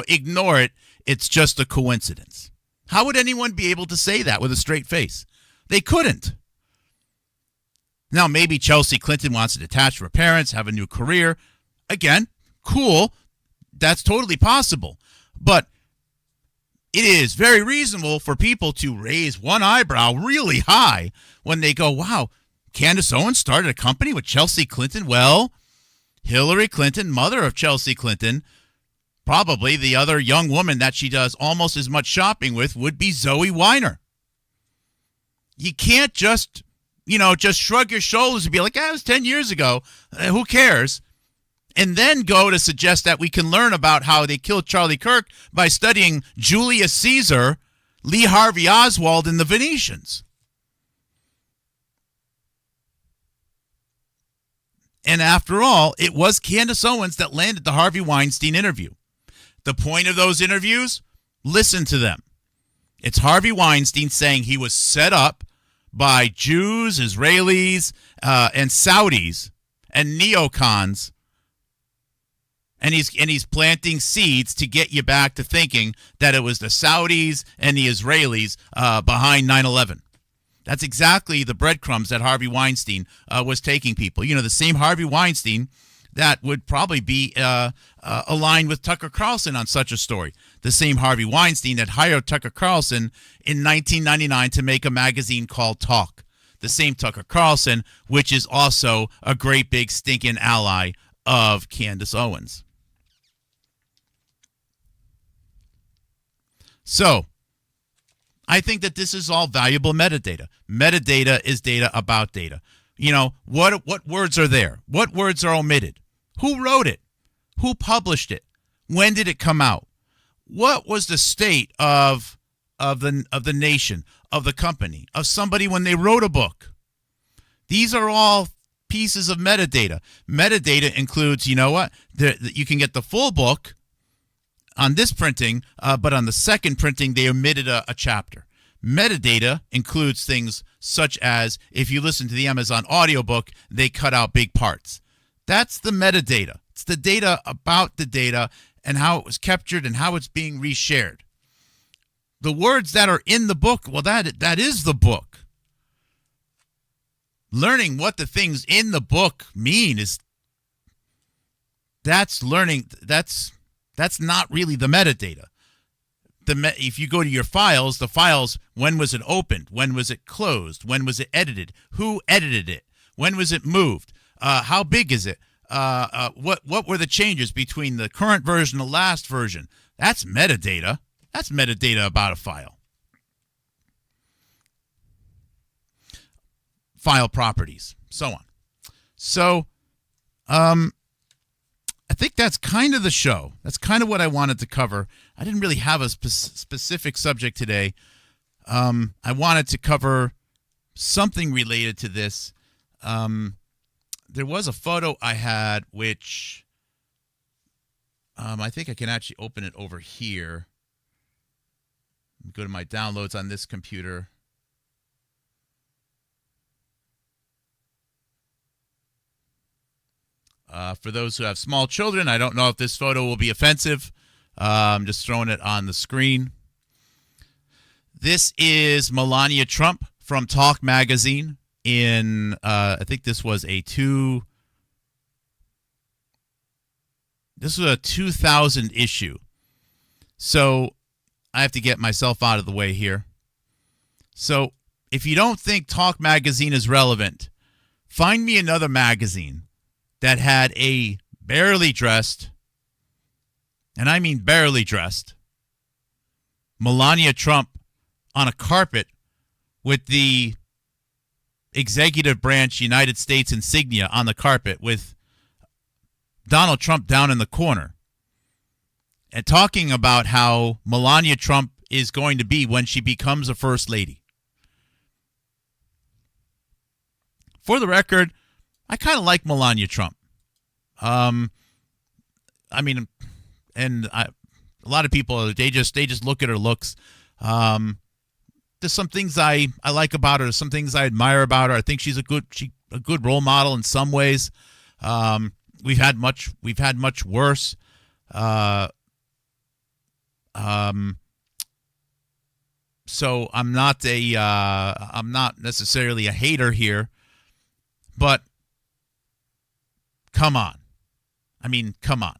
ignore it, it's just a coincidence? How would anyone be able to say that with a straight face? They couldn't. Now, maybe Chelsea Clinton wants to detach from her parents, have a new career. Again, cool. That's totally possible. But it is very reasonable for people to raise one eyebrow really high when they go, wow, Candace Owens started a company with Chelsea Clinton? Well, Hillary Clinton, mother of Chelsea Clinton, probably the other young woman that she does almost as much shopping with would be Zoe Weiner. You can't just shrug your shoulders and be like, it was 10 years ago. Who cares? And then go to suggest that we can learn about how they killed Charlie Kirk by studying Julius Caesar, Lee Harvey Oswald, and the Venetians. And after all, it was Candace Owens that landed the Harvey Weinstein interview. The point of those interviews? Listen to them. It's Harvey Weinstein saying he was set up by Jews, Israelis, and Saudis and neocons, and he's planting seeds to get you back to thinking that it was the Saudis and the Israelis behind 9/11. That's exactly the breadcrumbs that Harvey Weinstein was taking people. The same Harvey Weinstein that would probably be aligned with Tucker Carlson on such a story. The same Harvey Weinstein that hired Tucker Carlson in 1999 to make a magazine called Talk. The same Tucker Carlson, which is also a great big stinking ally of Candace Owens. So, I think that this is all valuable metadata. Metadata is data about data. What words are there? What words are omitted? Who wrote it? Who published it? When did it come out? What was the state of the nation, of the company, of somebody when they wrote a book? These are all pieces of metadata. Metadata includes, you can get the full book on this printing, but on the second printing, they omitted a chapter. Metadata includes things such as, if you listen to the Amazon audiobook, they cut out big parts. That's the metadata. It's the data about the data and how it was captured and how it's being reshared. The words that are in the book, well, that is the book. Learning what the things in the book mean that's learning. That's not really the metadata. If you go to your files, the files, when was it opened? When was it closed? When was it edited? Who edited it? When was it moved? How big is it? What were the changes between the current version and the last version? That's metadata. That's metadata about a file. File properties, so on. So I think that's kind of the show. That's kind of what I wanted to cover. I didn't really have a specific subject today. I wanted to cover something related to this. There was a photo I had, which I think I can actually open it over here. Go to my downloads on this computer. For those who have small children, I don't know if this photo will be offensive. I'm just throwing it on the screen. This is Melania Trump from Talk Magazine in, I think this was a 2000 issue. So I have to get myself out of the way here. So if you don't think Talk Magazine is relevant, find me another magazine that had a barely dressed, and I mean barely dressed, Melania Trump on a carpet with the executive branch United States insignia on the carpet with Donald Trump down in the corner, and talking about how Melania Trump is going to be when she becomes a first lady. For the record, I kind of like Melania Trump. A lot of people, they just look at her looks. There's some things I like about her. There's some things I admire about her. I think she's a good role model in some ways. We've had much worse. So I'm not necessarily a hater here, but come on. Come on.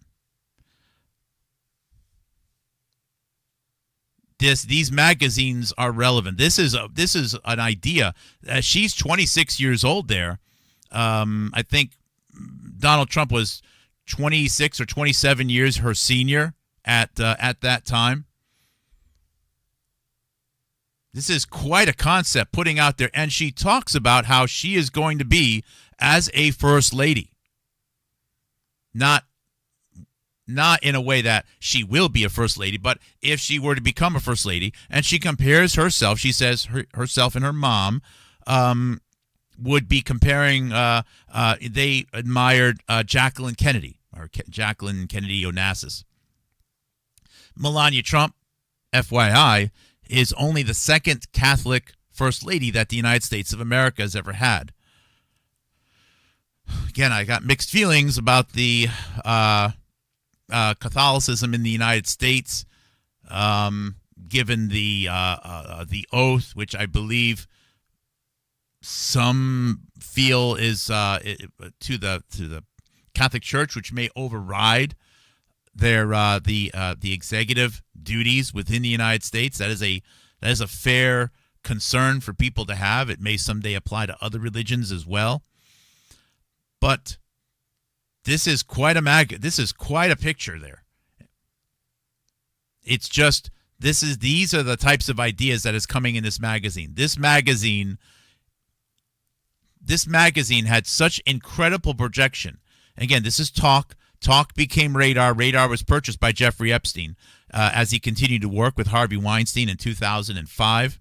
These magazines are relevant. This is an idea. She's 26 years old there. I think Donald Trump was 26 or 27 years her senior at that time. This is quite a concept putting out there, and she talks about how she is going to be as a first lady. Not in a way that she will be a first lady, but if she were to become a first lady, and she compares herself, she says herself and her mom would be comparing, they admired Jacqueline Kennedy, or Jacqueline Kennedy Onassis. Melania Trump, FYI, is only the second Catholic first lady that the United States of America has ever had. Again, I got mixed feelings about the Catholicism in the United States, given the oath, which I believe some feel is to the Catholic Church, which may override their the executive duties within the United States. That is a fair concern for people to have. It may someday apply to other religions as well. But this is quite a picture there. It's just these are the types of ideas that is coming in this magazine. This magazine had such incredible projection. Again, this is Talk. Talk became Radar. Radar was purchased by Jeffrey Epstein as he continued to work with Harvey Weinstein in 2005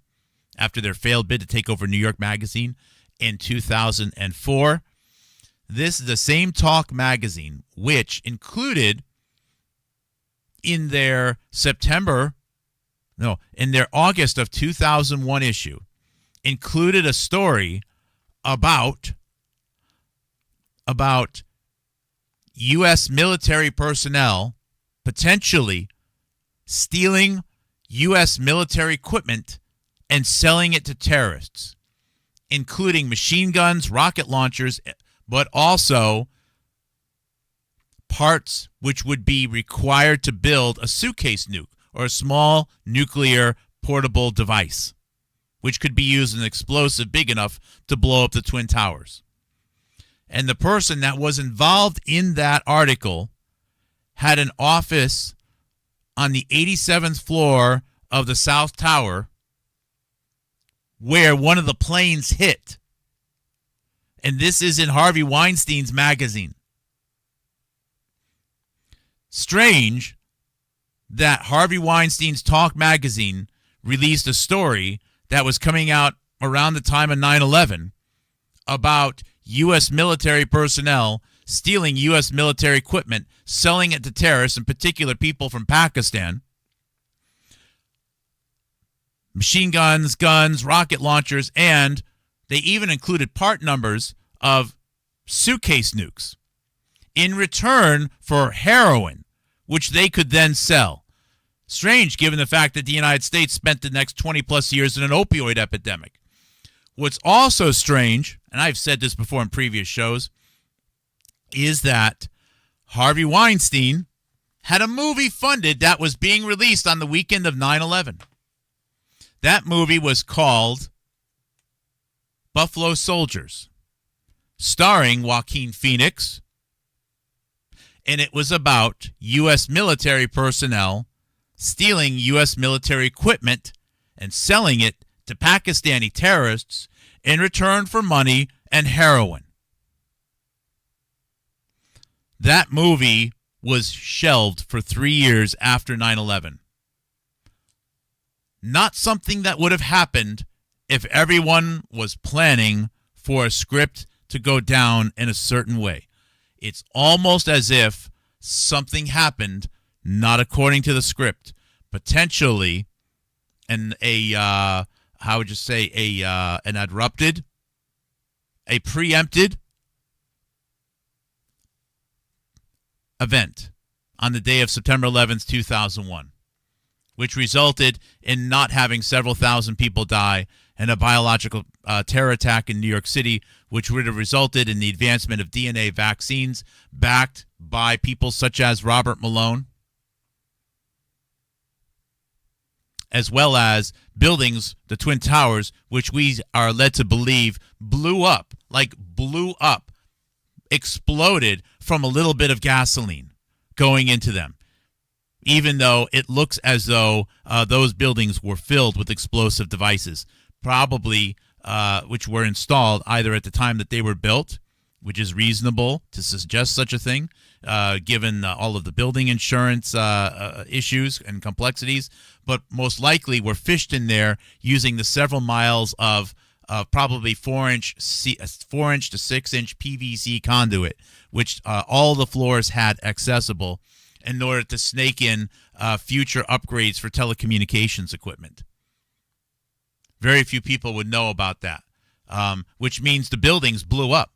after their failed bid to take over New York Magazine in 2004. This is the same Talk magazine, which included in their August of 2001 issue, included a story about U.S. military personnel potentially stealing U.S. military equipment and selling it to terrorists, including machine guns, rocket launchers, but also parts which would be required to build a suitcase nuke or a small nuclear portable device, which could be used as an explosive big enough to blow up the Twin Towers. And the person that was involved in that article had an office on the 87th floor of the South Tower where one of the planes hit. And this is in Harvey Weinstein's magazine. strange that Harvey Weinstein's Talk magazine released a story that was coming out around the time of 9/11 about U.S. military personnel stealing U.S. military equipment, selling it to terrorists, in particular people from Pakistan. Machine guns, guns, rocket launchers, and they even included part numbers of suitcase nukes in return for heroin, which they could then sell. Strange, given the fact that the United States spent the next 20-plus years in an opioid epidemic. What's also strange, and I've said this before in previous shows, is that Harvey Weinstein had a movie funded that was being released on the weekend of 9/11. That movie was called Buffalo Soldiers, starring Joaquin Phoenix, and it was about U.S. military personnel stealing U.S. military equipment and selling it to Pakistani terrorists in return for money and heroin. That movie was shelved for 3 years after 9/11. Not something that would have happened if everyone was planning for a script to go down in a certain way. It's almost as if something happened not according to the script, potentially an preempted event on the day of September 11th, 2001, which resulted in not having several thousand people die and a biological terror attack in New York City, which would have resulted in the advancement of DNA vaccines backed by people such as Robert Malone, as well as buildings, the Twin Towers, which we are led to believe blew up, exploded from a little bit of gasoline going into them, even though it looks as though those buildings were filled with explosive devices, probably which were installed either at the time that they were built, which is reasonable to suggest such a thing, given all of the building insurance issues and complexities, but most likely were fished in there using the several miles of probably 4-inch to 6-inch PVC conduit, which all the floors had accessible in order to snake in future upgrades for telecommunications equipment. Very few people would know about that, which means the buildings blew up.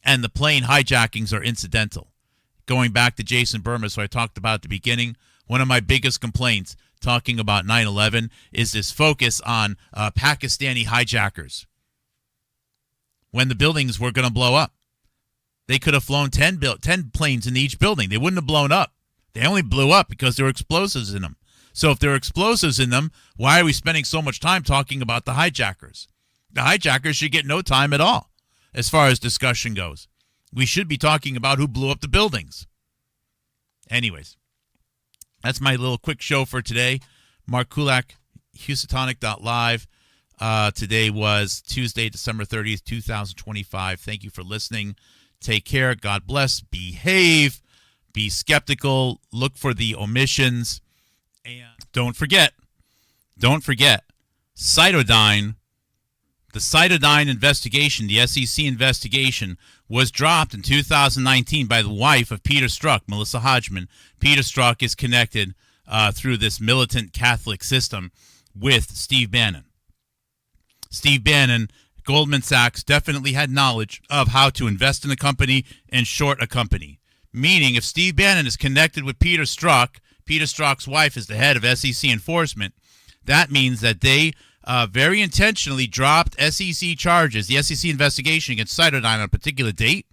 And the plane hijackings are incidental. Going back to Jason Burmas, who I talked about at the beginning, one of my biggest complaints talking about 9/11 is this focus on Pakistani hijackers. When the buildings were going to blow up, they could have flown 10 planes in each building. They wouldn't have blown up. They only blew up because there were explosives in them. So if there are explosives in them, why are we spending so much time talking about the hijackers? The hijackers should get no time at all as far as discussion goes. We should be talking about who blew up the buildings. Anyways, that's my little quick show for today. Mark Kulak, Houstonic.live. Today was Tuesday, December 30th, 2025. Thank you for listening. Take care. God bless. Behave. Be skeptical. Look for the omissions. And don't forget, Cytodyne. The Cytodyne investigation, the SEC investigation, was dropped in 2019 by the wife of Peter Strzok, Melissa Hodgman. Peter Strzok is connected through this militant Catholic system with Steve Bannon. Steve Bannon, Goldman Sachs, definitely had knowledge of how to invest in a company and short a company. Meaning, if Steve Bannon is connected with Peter Strzok, Peter Strzok's wife is the head of SEC enforcement, that means that they very intentionally dropped SEC charges, the SEC investigation against Cytodyne on a particular date,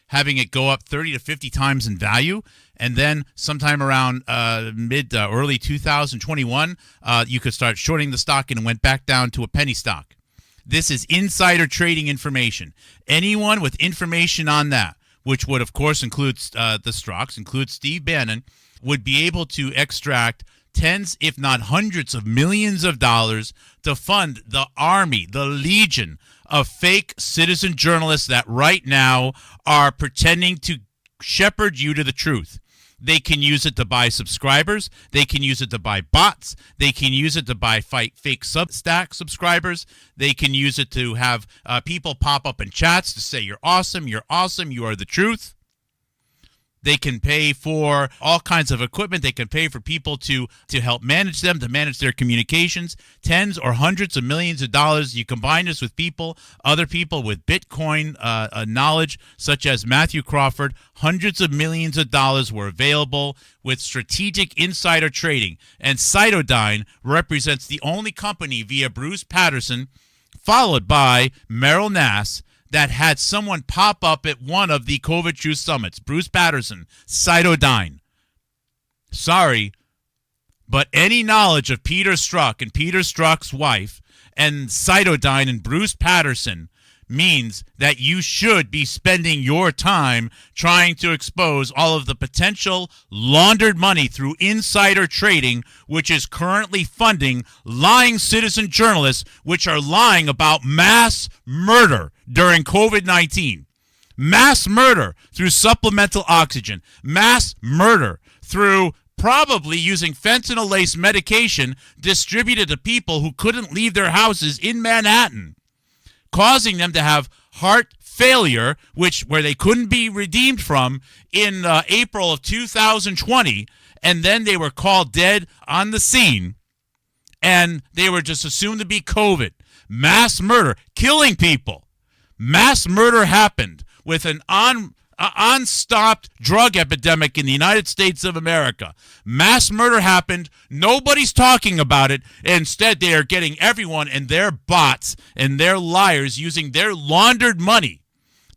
having it go up 30 to 50 times in value, and then sometime around early 2021, you could start shorting the stock and it went back down to a penny stock. This is insider trading information. Anyone with information on that, which would, of course, include the Strzok's, include Steve Bannon, would be able to extract tens, if not hundreds of millions of dollars to fund the army, the legion of fake citizen journalists that right now are pretending to shepherd you to the truth. They can use it to buy subscribers. They can use it to buy bots. They can use it to buy fake Substack subscribers. They can use it to have people pop up in chats to say, you're awesome, you are the truth. They can pay for all kinds of equipment. They can pay for people to help manage them, to manage their communications, tens or hundreds of millions of dollars. You combine this with other people with Bitcoin knowledge, such as Matthew Crawford. Hundreds of millions of dollars were available with strategic insider trading. And Cytodyne represents the only company via Bruce Patterson, followed by Merrill Nass, that had someone pop up at one of the COVID Truth Summits. Bruce Patterson, Cytodyne. Sorry, but any knowledge of Peter Strzok and Peter Strzok's wife and Cytodyne and Bruce Patterson means that you should be spending your time trying to expose all of the potential laundered money through insider trading, which is currently funding lying citizen journalists, which are lying about mass murder during COVID-19. Mass murder through supplemental oxygen. Mass murder through probably using fentanyl-laced medication distributed to people who couldn't leave their houses in Manhattan, causing them to have heart failure, where they couldn't be redeemed from in April of 2020, and then they were called dead on the scene, and they were just assumed to be COVID. Mass murder, killing people. Mass murder happened with an unstopped drug epidemic in the United States of America. Mass murder happened. Nobody's talking about it. Instead, they are getting everyone and their bots and their liars using their laundered money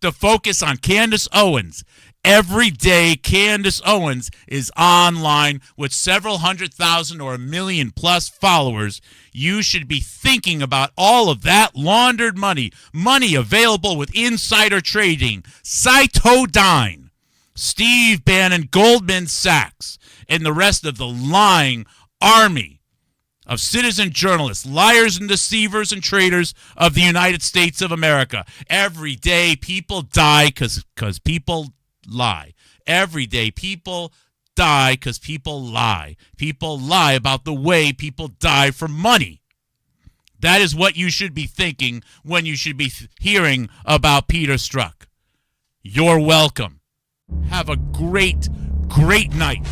to focus on Candace Owens. Every day, Candace Owens is online with several 100,000 or 1 million plus followers. You should be thinking about all of that laundered money available with insider trading. Cytodyne, Steve Bannon, Goldman Sachs, and the rest of the lying army of citizen journalists, liars and deceivers and traitors of the United States of America. Every day, people die because people lie. Every day, people die because people lie. People lie about the way people die for money. That is what you should be thinking when you should be hearing about Peter Strzok. You're welcome. Have a great, great night.